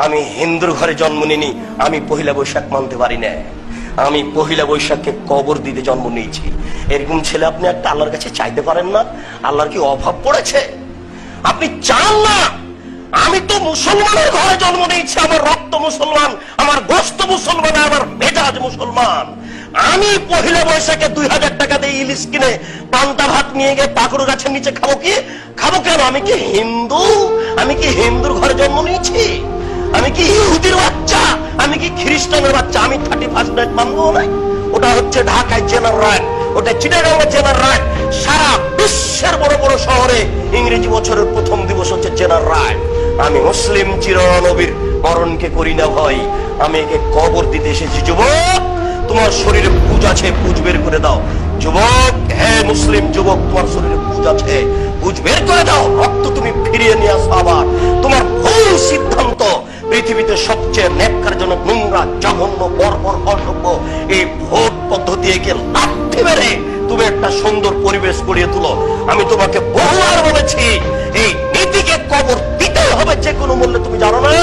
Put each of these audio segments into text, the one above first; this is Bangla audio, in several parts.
আমি হিন্দুর ঘরে জন্ম নিনি, আমি পহিলা বৈশাখ মানতে পারি না। আমি পহিলা বৈশাখকে কবর দিতে জন্ম নিয়েছি। এরকম ছেলে আপনি একটা আল্লাহর কাছে চাইতে পারেন না? আল্লাহর কি অভাব পড়েছে? আপনি চান না? আমি তো মুসলমানের ঘরে জন্ম নিয়েছি, আমার রক্ত মুসলমান, আমার গোশত মুসলমান, আমার মেজাজ মুসলমান। আমি পহিলা বৈশাখে 2000 টাকা দিয়ে ইলিশ কিনে পান্তা ভাত নিয়ে গিয়ে পাকুড় গাছের নিচে খাবো? কি খাবো কেন? আমি কি হিন্দু? আমি কি হিন্দুর ঘরে জন্ম নিয়েছি? আমি কি ইহুদির বাচ্চা? আমি কি খ্রিস্টানের বাচ্চা? আমি 31st নাইট মানবো না? ওটা হচ্ছে ঢাকায় জেনার রাইট, ওটা চিটাগাংয়ে জেনার রাইট। সারা বিশ্বের বড় বড় শহরে ইংরেজি বছরের প্রথম দিবস হচ্ছে জেনার রাইট। আমি মুসলিম চিরনবীর মরণকে করি না ভয়, আমি একে কবর দিতে এসেছি। যুবক, তোমার শরীরে পুজ আছে, পুজ বের করে দাও। যুবক, হ্যাঁ মুসলিম যুবক, তোমার শরীরে পুজ আছে, পুজ বের করে দাও। রক্ত তুমি ফিরিয়ে নিয়ে আসো। আবার তোমার ভুল সিদ্ধান্ত, পৃথিবীতে সবচেয়ে ন্যাক্কারজনক, নোংরা, জঘন্য, বর্বর, অসভ্য এই ভোট পদ্ধতি একে লাথি মেরে তুমি একটা সুন্দর পরিবেশ গড়িয়ে তুলো। আমি তোমাকে বহুবার বলেছি, এই নীতিকে কবর দিতে হবে যে কোনো মূল্যে। তুমি জানো না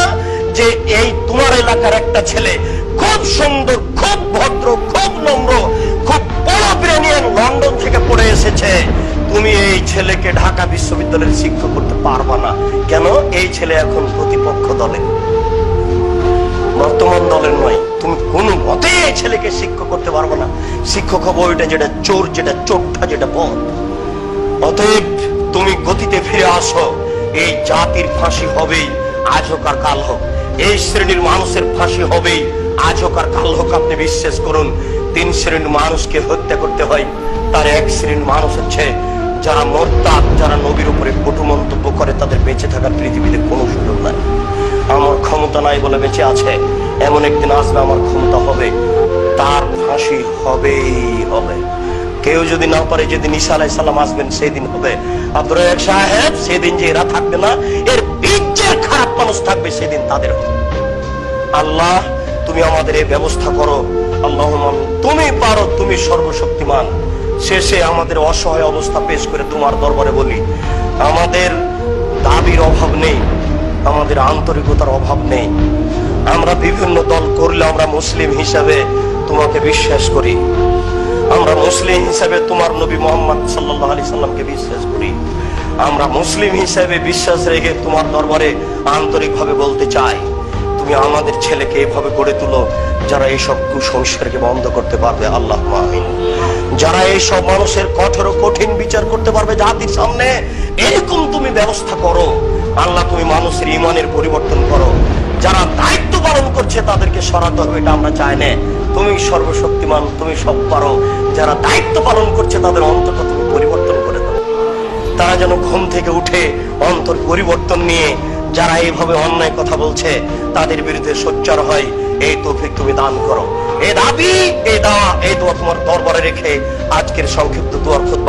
যে এই তোমার এলাকার একটা ছেলে খুব সুন্দর, খুব ভদ্র, খুব নম্র, খুব বড় ব্রেনিয়ান, লন্ডন থেকে পড়ে এসেছে। তুমি এই ছেলেকে ঢাকা বিশ্ববিদ্যালয়ের শিক্ষক করতে পারবা না। কেন? এই ছেলে এখন প্রতিপক্ষ দলের, বর্তমান দলের নয়। তুমি কোনো মতে এই ছেলেকে শিক্ষক করতে পারবে না। শিক্ষক হবে ওইটা যেটা চোর, যেটা চোরটা, যেটা পথ। অতএব তুমি গতিতে ফিরে আসো। এই জাতির ফাঁসি হবেই, আজ হোক আর কাল হোক। এই শ্রেণীর মানুষের ফাঁসি হবেই, আজ হোক আর কাল হোক। আপনি বিশ্বাস করুন, 3 শ্রেণীর মানুষকে হত্যা করতে হয়। তার এক শ্রেণীর মানুষ হচ্ছে যারা মোরতাদ, যারা নবীর উপরে কটু মন্তব্য করে। তাদের বেঁচে থাকার পৃথিবীতে কোনো সুযোগ নাই। আমার ক্ষমতা নাই বলে বেঁচে আছে, এমন একদিন আসবে আমার ক্ষমতা হবে, তার ফাঁসি হবেই হবে। কেউ যদি না পারে, যেদিন ঈসা আলাইহিস সালাম আসবেন সেদিন হবে। আব্দুর রাজ্জাক সাহেব, সেদিন যে এরা থাকবে না, এর বীজের খারাপ মানুষ থাকবে, সেদিন তাদের হবে। আল্লাহ, তুমি আমাদের এই ব্যবস্থা করো। আল্লাহুম্মা, তুমি পারো, তুমি সর্বশক্তিমান। শেষে আমাদের অসহায় অবস্থা পেশ করে তোমার দরবারে বলি, আমাদের দাবির অভাব নেই, আমাদের আন্তরিকতার অভাব নেই। আমরা বিভিন্ন দল করলে আমরা মুসলিম হিসাবে তোমাকে বিশ্বাস করি। আমরা মুসলিম হিসাবে তোমার নবী মুহাম্মদ সাল্লাল্লাহু আলাইহি সাল্লামকে বিশ্বাস করি। আমরা মুসলিম হিসাবে বিশ্বাস রেখে তোমার দরবারে আন্তরিকভাবে বলতে চাই, তুমি আমাদের ছেলেকে এভাবে গড়ে তুলো যারা এইসব কুসংস্কারকে বন্ধ করতে পারবে। আল্লাহুম্মা আমিন। যারা এইসব মানুষের কঠোর কঠিন বিচার করতে পারবে জাতির সামনে, এরকম তুমি ব্যবস্থা করো। আল্লাহ, তুমি মানুষের ইমানের পরিবর্তন করো। যারা দায়িত্ব পালন করছে তাদেরকে সরাতে হবে, এটা আমরা চাই না। তুমি সর্বশক্তিমান, তুমি সব পারো। যারা দায়িত্ব পালন করছে তাদের অন্তরটা তুমি পরিবর্তন করে দাও। তারা যেন ঘুম থেকে উঠে অন্তর পরিবর্তন নিয়ে যারা এইভাবে অন্যায় কথা বলছে তাদের বিরুদ্ধে সোচ্চার হয়, এই তৌফিক তুমি দান করো। এই দাবি, এই দোয়া তোমার দরবারে রেখে আজকের সংক্ষিপ্ত দোয়ার খুতবা